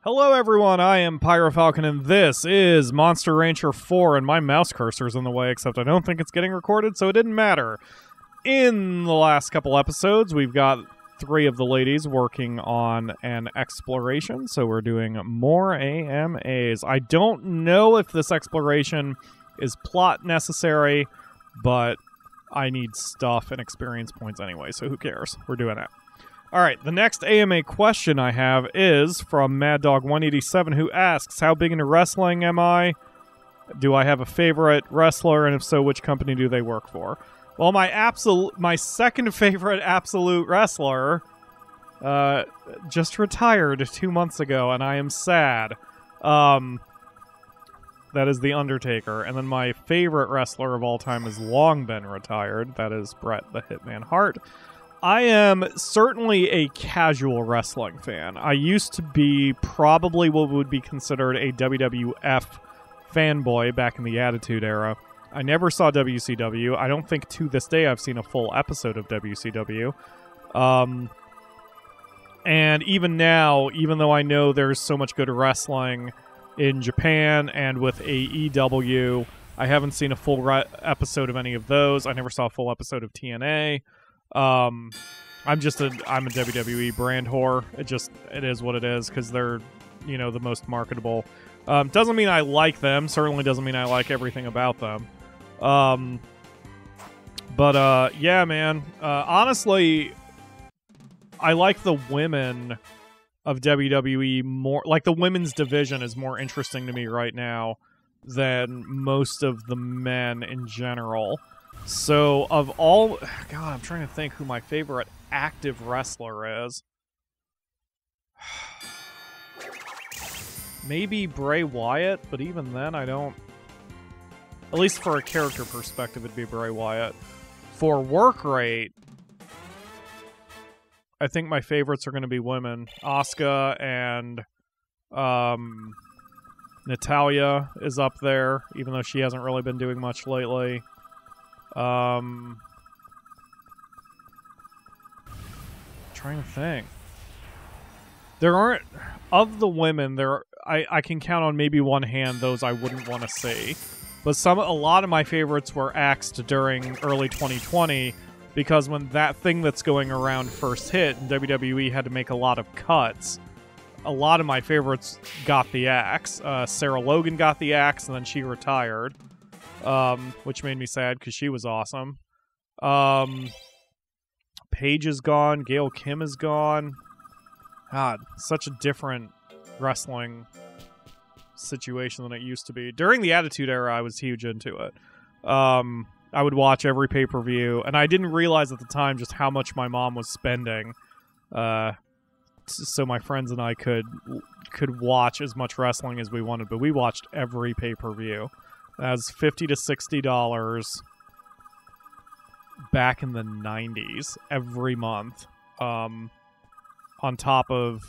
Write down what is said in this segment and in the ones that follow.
Hello everyone, I am PyroFalkon and this is Monster Rancher 4 and my mouse cursor's in the way, except I don't think it's getting recorded, so it didn't matter. In the last couple episodes, we've got 3 of the ladies working on an exploration, so we're doing more AMAs. I don't know if this exploration is plot necessary, but I need stuff and experience points anyway, so who cares? We're doing it. Alright, the next AMA question I have is from MaddDog187, who asks, how big into wrestling am I? Do I have a favorite wrestler, and if so, which company do they work for? Well, my second favorite absolute wrestler just retired 2 months ago, and I am sad. That is The Undertaker. And then my favorite wrestler of all time has long been retired. That is Bret the Hitman Hart. I am certainly a casual wrestling fan. I used to be probably what would be considered a WWF fanboy back in the Attitude Era. I never saw WCW. I don't think to this day I've seen a full episode of WCW. And even now, even though I know there's so much good wrestling in Japan and with AEW, I haven't seen a full episode of any of those. I never saw a full episode of TNA. I'm a WWE brand whore. It is what it is, because they're, the most marketable. Doesn't mean I like them. Certainly doesn't mean I like everything about them. Yeah, man. Honestly, I like the women of WWE more. Like, the women's division is more interesting to me right now than most of the men in general. So, of all... God, I'm trying to think who my favorite active wrestler is. Maybe Bray Wyatt, but even then, I don't... At least for a character perspective, it'd be Bray Wyatt. For work rate, I think my favorites are going to be women. Asuka and Natalya is up there, even though she hasn't really been doing much lately. Trying to think. There aren't... Of the women, I can count on maybe one hand those I wouldn't want to see. But a lot of my favorites were axed during early 2020, because when that thing that's going around first hit, and WWE had to make a lot of cuts, a lot of my favorites got the axe. Sarah Logan got the axe, and then she retired. Which made me sad because she was awesome. Paige is gone. Gail Kim is gone. God, such a different wrestling situation than it used to be. During the Attitude Era, I was huge into it. I would watch every pay-per-view, and I didn't realize at the time just how much my mom was spending, so my friends and I could watch as much wrestling as we wanted, but we watched every pay-per-view. That was $50 to $60 back in the 90s every month, on top of,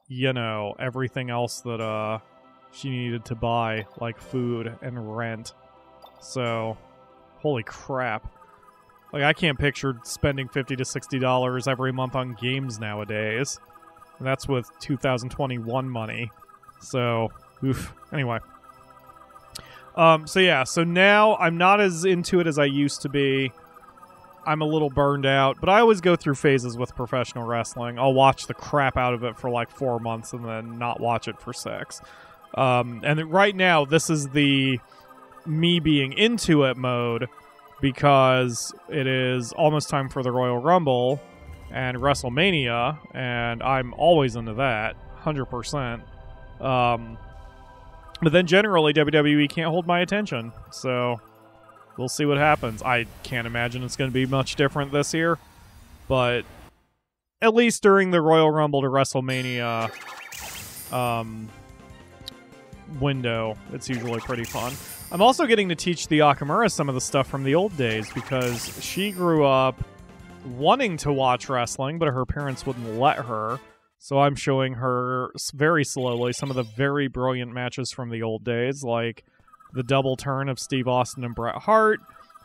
everything else that she needed to buy, like food and rent. So, holy crap. Like, I can't picture spending $50 to $60 every month on games nowadays. And that's with 2021 money. So, oof. Anyway. So now I'm not as into it as I used to be. I'm a little burned out, but I always go through phases with professional wrestling. I'll watch the crap out of it for like 4 months and then not watch it for 6. And right now, this is the me being into it mode, because it is almost time for the Royal Rumble and WrestleMania, and I'm always into that, 100%. But then generally, WWE can't hold my attention, so we'll see what happens. I can't imagine it's going to be much different this year, but at least during the Royal Rumble to WrestleMania window, it's usually pretty fun. I'm also getting to teach the Akamura some of the stuff from the old days, because she grew up wanting to watch wrestling, but her parents wouldn't let her. So I'm showing her very slowly some of the very brilliant matches from the old days, like the double turn of Steve Austin and Bret Hart,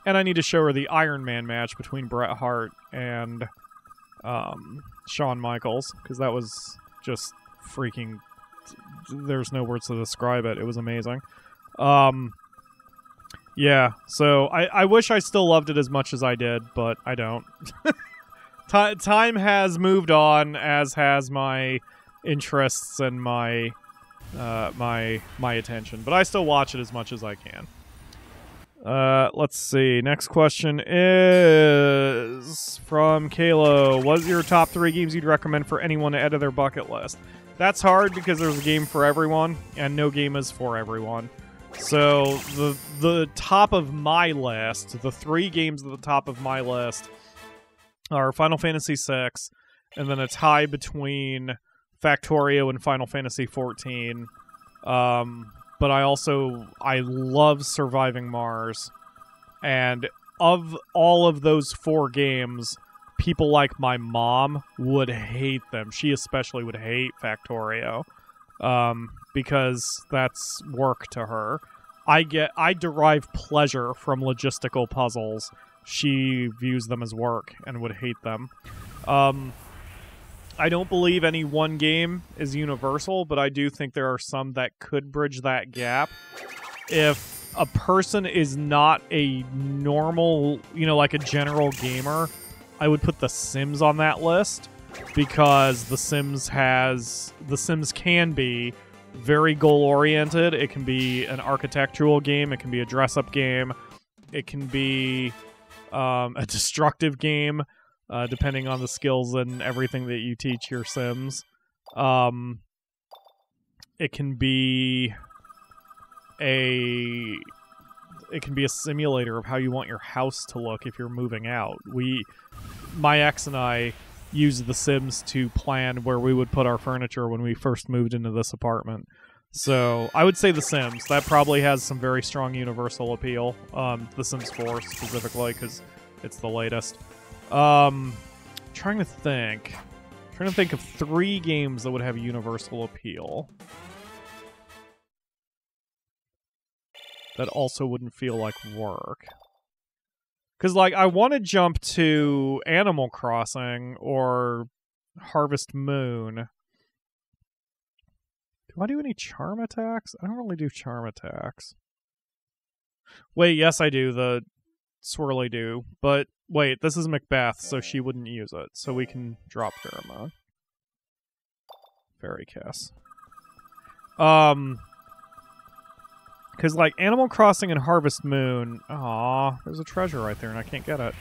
and I need to show her the Iron Man match between Bret Hart and Shawn Michaels, because that was just freaking there's no words to describe it. It was amazing. Yeah, so I wish I still loved it as much as I did, but I don't. Time has moved on, as has my interests and my attention, but I still watch it as much as I can. Let's see. Next question is from Kayla. What are your top 3 games you'd recommend for anyone to add to their bucket list? That's hard because there's a game for everyone, and no game is for everyone. So the top of my list, the 3 games at the top of my list are Final Fantasy VI, and then a tie between Factorio and Final Fantasy XIV. But I love Surviving Mars, and of all of those 4 games, people like my mom would hate them. She especially would hate Factorio, because that's work to her. I derive pleasure from logistical puzzles. She views them as work and would hate them. I don't believe any one game is universal, but I do think there are some that could bridge that gap. If a person is not a normal, like a general gamer, I would put The Sims on that list, because The Sims can be very goal-oriented. It can be an architectural game. It can be a dress-up game. It can be a destructive game, depending on the skills and everything that you teach your Sims. It can be a simulator of how you want your house to look if you're moving out. My ex and I used The Sims to plan where we would put our furniture when we first moved into this apartment. So I would say The Sims. That probably has some very strong universal appeal. The Sims 4 specifically, because it's the latest. Trying to think of 3 games that would have universal appeal that also wouldn't feel like work. Because, I want to jump to Animal Crossing or Harvest Moon. Do I do any charm attacks? I don't really do charm attacks. Wait, yes I do. The swirly do. But, wait, this is Macbeth, so she wouldn't use it. So we can drop Pheromone. Fairy Kiss. Because, Animal Crossing and Harvest Moon... Aw, there's a treasure right there and I can't get it.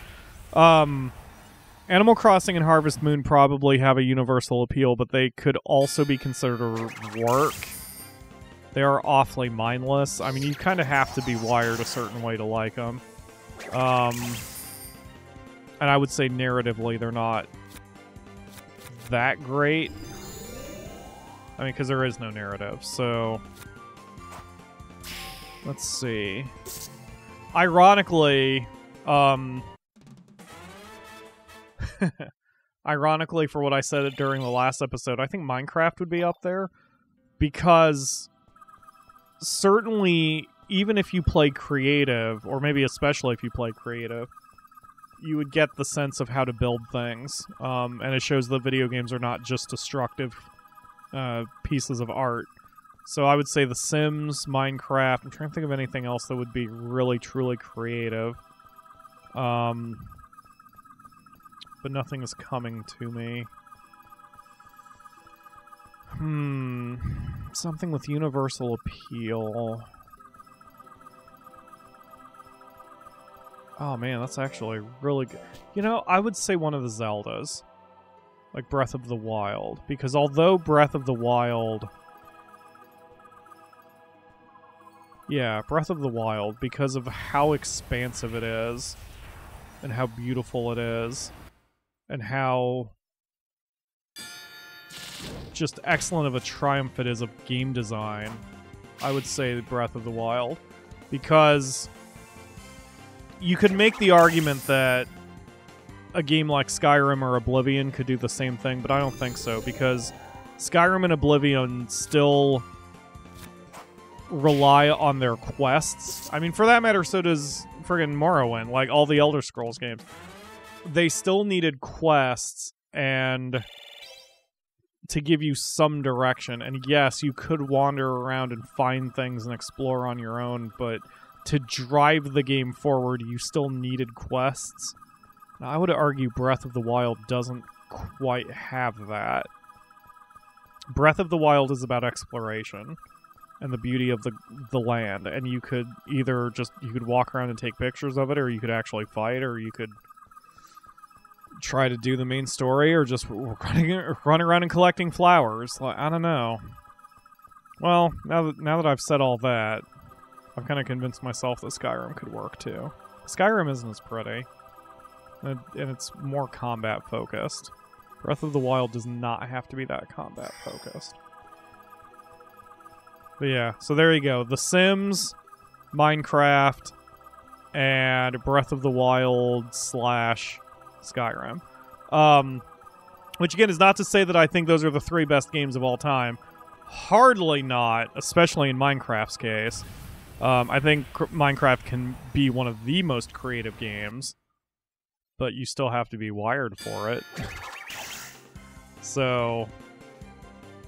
Animal Crossing and Harvest Moon probably have a universal appeal, but they could also be considered work. They are awfully mindless. I mean, you kind of have to be wired a certain way to like them. And I would say narratively they're not that great. I mean, because there is no narrative, so... Let's see. Ironically, ironically for what I said during the last episode, I think Minecraft would be up there, because certainly, even if you play creative, or maybe especially if you play creative, you would get the sense of how to build things, and it shows that video games are not just destructive pieces of art. So I would say The Sims, Minecraft. I'm trying to think of anything else that would be really, truly creative. But nothing is coming to me. Something with universal appeal. Oh man, that's actually really good. I would say one of the Zeldas. Like Breath of the Wild. Because although Breath of the Wild... Yeah, Breath of the Wild, because of how expansive it is, and how beautiful it is, and how just excellent of a triumph it is of game design, I would say Breath of the Wild. Because you could make the argument that a game like Skyrim or Oblivion could do the same thing, but I don't think so, because Skyrim and Oblivion still rely on their quests. I mean, for that matter, so does friggin' Morrowind, like all the Elder Scrolls games. They still needed quests, and to give you some direction. And yes, you could wander around and find things and explore on your own, but to drive the game forward, you still needed quests. Now, I would argue Breath of the Wild doesn't quite have that. Breath of the Wild is about exploration and the beauty of the land, and you could either you could walk around and take pictures of it, or you could actually fight, or you could try to do the main story, or just run around and collecting flowers. Like, I don't know. Well, now that I've said all that, I've kind of convinced myself that Skyrim could work too. Skyrim isn't as pretty, and it's more combat focused. Breath of the Wild does not have to be that combat focused. But yeah, so there you go. The Sims, Minecraft, and Breath of the Wild / Skyrim. Which again is not to say that I think those are the 3 best games of all time. Hardly not, especially in Minecraft's case. I think Minecraft can be one of the most creative games, but you still have to be wired for it. So,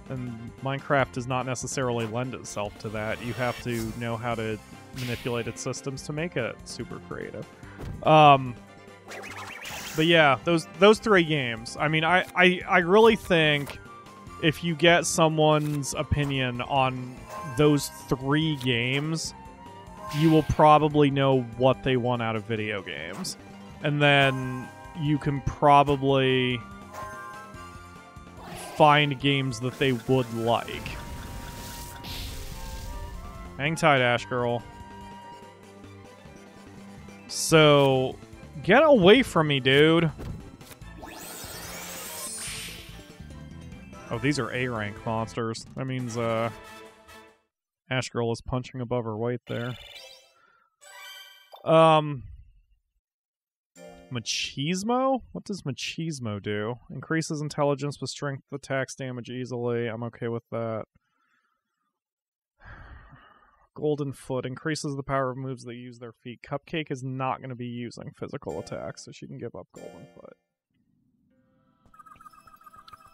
and Minecraft does not necessarily lend itself to that. You have to know how to manipulate its systems to make it super creative. But yeah, those 3 games. I mean, I really think if you get someone's opinion on those 3 games, you will probably know what they want out of video games. And then you can probably find games that they would like. Hang tight, Ash Girl. So, get away from me, dude. Oh, these are A-rank monsters. That means, Ash Girl is punching above her weight there. Machismo? What does Machismo do? Increases intelligence with strength attacks damage easily. I'm okay with that. Golden Foot increases the power of moves that use their feet. Cupcake is not going to be using physical attacks, so she can give up Golden Foot.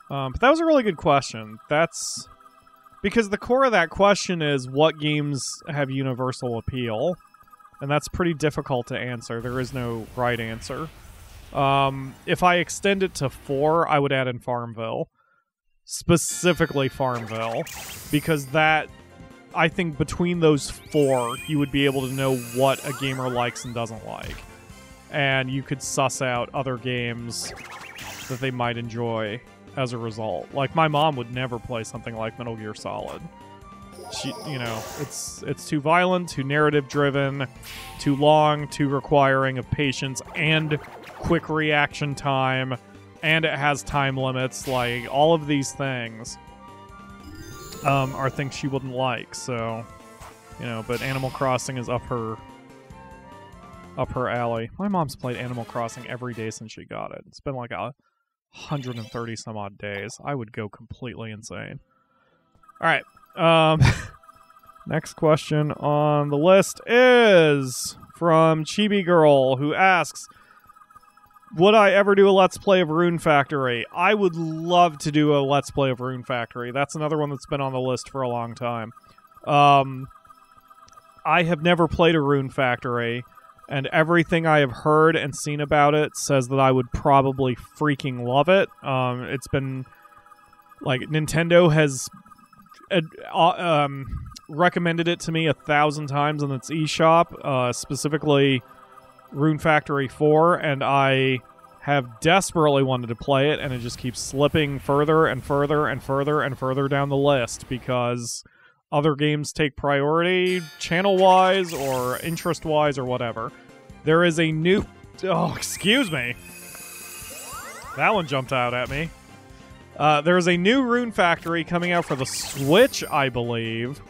But that was a really good question. That's because the core of that question is what games have universal appeal, and that's pretty difficult to answer. There is no right answer. If I extend it to 4, I would add in Farmville. Specifically Farmville, because that, I think between those 4, you would be able to know what a gamer likes and doesn't like. And you could suss out other games that they might enjoy as a result. Like, my mom would never play something like Metal Gear Solid. She, you know, it's too violent, too narrative-driven, too long, too requiring of patience and quick reaction time, and it has time limits. Like, all of these things are things she wouldn't like. So, you know, but Animal Crossing is up her alley. My mom's played Animal Crossing every day since she got it. It's been like 130 some odd days. I would go completely insane. All right. Next question on the list is from Chibi Girl, who asks, would I ever do a Let's Play of Rune Factory? I would love to do a Let's Play of Rune Factory. That's another one that's been on the list for a long time. I have never played a Rune Factory, and everything I have heard and seen about it says that I would probably freaking love it. It's been, like, Nintendo has recommended it to me 1,000 times on its eShop, specifically Rune Factory 4, and I have desperately wanted to play it, and it just keeps slipping further and further and further and further down the list because other games take priority channel-wise or interest-wise or whatever. There is a new... Oh, excuse me. That one jumped out at me. There is a new Rune Factory coming out for the Switch, I believe.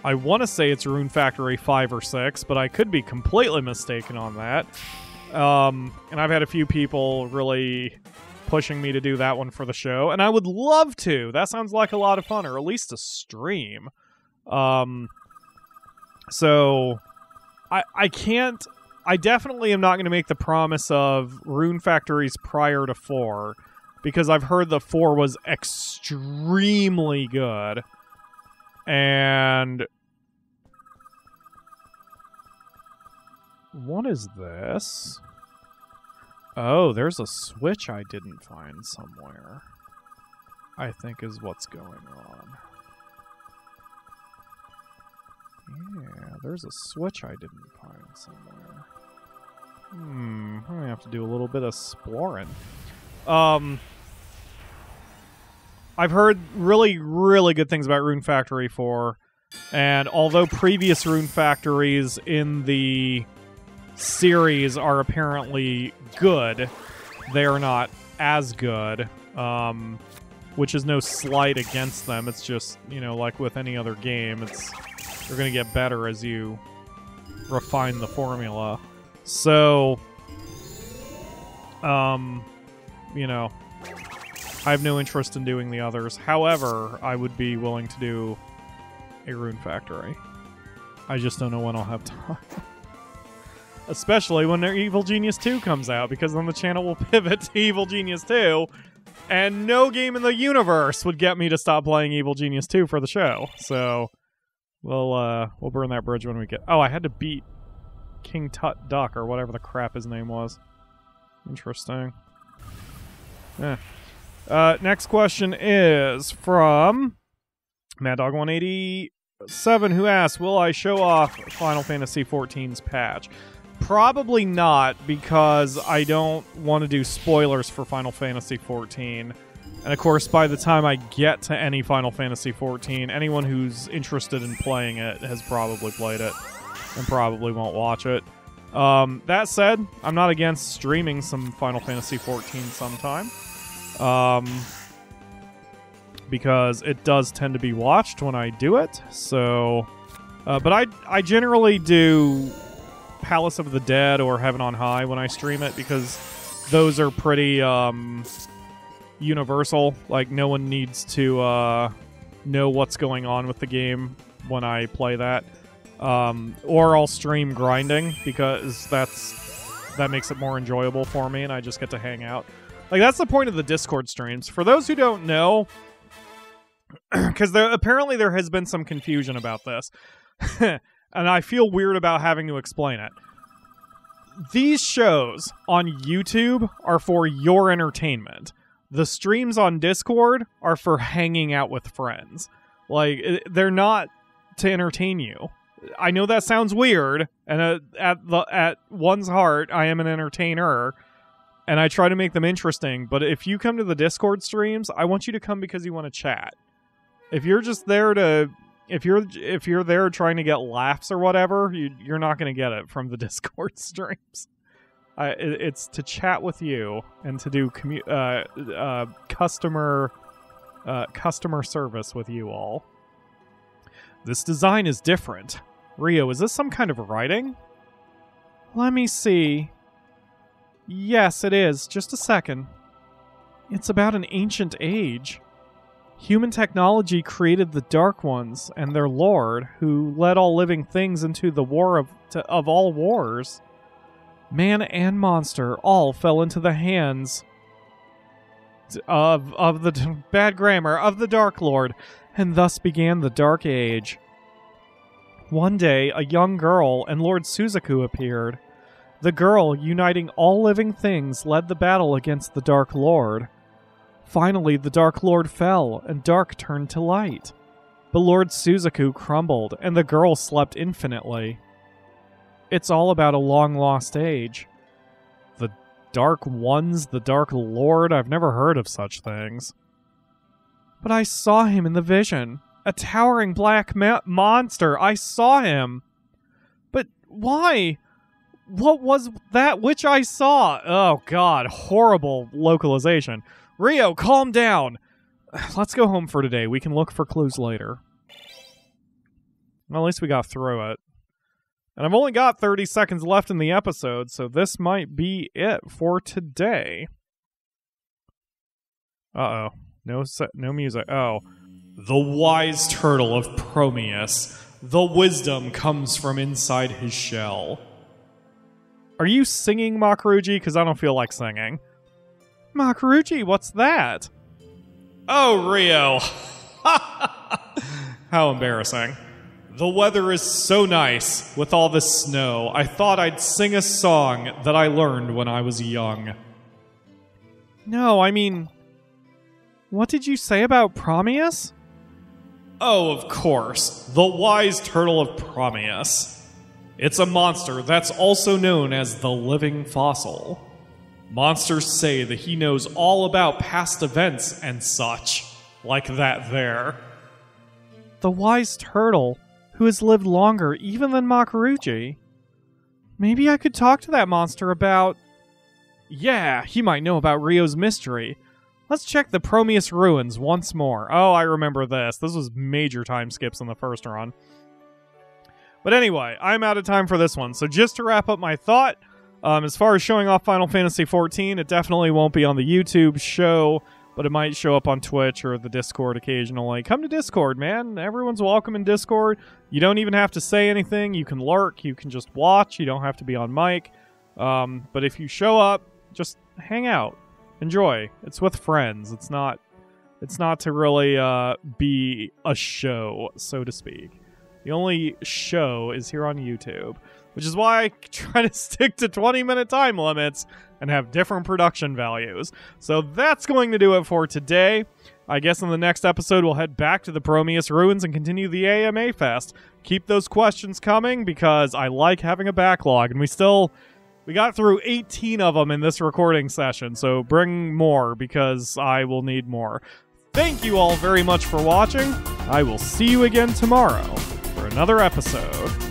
I want to say it's Rune Factory 5 or 6, but I could be completely mistaken on that. And I've had a few people really pushing me to do that one for the show, and I would love to. That sounds like a lot of fun, or at least a stream. So I can't... I definitely am not going to make the promise of Rune Factories prior to 4. because I've heard the 4 was extremely good. And what is this? Oh, there's a switch I didn't find somewhere, I think is what's going on. Yeah, there's a switch I didn't find somewhere. I'm gonna have to do a little bit of exploring. I've heard really, really good things about Rune Factory 4, and although previous Rune Factories in the series are apparently good, they are not as good, which is no slight against them. It's just, you know, like with any other game, they're going to get better as you refine the formula. So, you know, I have no interest in doing the others. However, I would be willing to do a Rune Factory. I just don't know when I'll have time. Especially when their Evil Genius 2 comes out, because then the channel will pivot to Evil Genius 2, and no game in the universe would get me to stop playing Evil Genius 2 for the show. So, we'll burn that bridge when we get... Oh, I had to beat King Tut Duck, or whatever the crap his name was. Interesting. Next question is from MadDog187, who asks, will I show off Final Fantasy XIV's patch? Probably not, because I don't want to do spoilers for Final Fantasy XIV. And of course, by the time I get to any Final Fantasy XIV, anyone who's interested in playing it has probably played it and probably won't watch it. That said, I'm not against streaming some Final Fantasy XIV sometime. Because it does tend to be watched when I do it. So, but I generally do Palace of the Dead or Heaven on High when I stream it, because those are pretty universal. Like, no one needs to know what's going on with the game when I play that. Or I'll stream grinding, because that makes it more enjoyable for me, and I just get to hang out. Like, that's the point of the Discord streams. For those who don't know, because apparently there has been some confusion about this, and I feel weird about having to explain it. These shows on YouTube are for your entertainment. The streams on Discord are for hanging out with friends. Like, they're not to entertain you. I know that sounds weird, and at one's heart, I am an entertainer, and I try to make them interesting, but if you come to the Discord streams, I want you to come because you want to chat. If you're just there to... If you're there trying to get laughs or whatever, you're not going to get it from the Discord streams. It's to chat with you and to do customer service with you all. This design is different. Rio, is this some kind of writing? Let me see. Yes, it is. Just a second. It's about an ancient age. Human technology created the Dark Ones and their lord, who led all living things into the war of all wars. Man and monster all fell into the hands of the bad grammar of the Dark Lord, and thus began the Dark Age. One day, a young girl and Lord Suzaku appeared. The girl, uniting all living things, led the battle against the Dark Lord. Finally, the Dark Lord fell, and dark turned to light. But Lord Suzaku crumbled, and the girl slept infinitely. It's all about a long-lost age. The Dark Ones, the Dark Lord, I've never heard of such things. But I saw him in the vision. A towering black monster. I saw him. But why? What was that which I saw? Oh god, horrible localization. Rio, calm down. Let's go home for today. We can look for clues later. Well, at least we got through it. And I've only got 30 seconds left in the episode, so this might be it for today. Uh-oh. No music. Oh. The wise turtle of Prometheus. The wisdom comes from inside his shell. Are you singing, Mokruji? Because I don't feel like singing. Mokruji, what's that? Oh, Rio. How embarrassing. The weather is so nice with all this snow. I thought I'd sing a song that I learned when I was young. No, I mean, what did you say about Prometheus? Oh, of course. The wise turtle of Prometheus. It's a monster that's also known as the living fossil. Monsters say that he knows all about past events and such, like that there. The wise turtle, who has lived longer even than Mokruji. Maybe I could talk to that monster about... Yeah, he might know about Rio's mystery. Let's check the Prometheus ruins once more. Oh, I remember this. This was major time skips in the first run. But anyway, I'm out of time for this one. So just to wrap up my thought, as far as showing off Final Fantasy XIV, it definitely won't be on the YouTube show, but it might show up on Twitch or the Discord occasionally. Come to Discord, man. Everyone's welcome in Discord. You don't even have to say anything. You can lurk. You can just watch. You don't have to be on mic. But if you show up, just hang out. Enjoy. It's with friends. It's not to really be a show, so to speak. The only show is here on YouTube, which is why I try to stick to 20-minute time limits and have different production values. So that's going to do it for today. I guess in the next episode, we'll head back to the Prometheus ruins and continue the AMA Fest. Keep those questions coming because I like having a backlog, and we got through 18 of them in this recording session, so bring more because I will need more. Thank you all very much for watching. I will see you again tomorrow for another episode.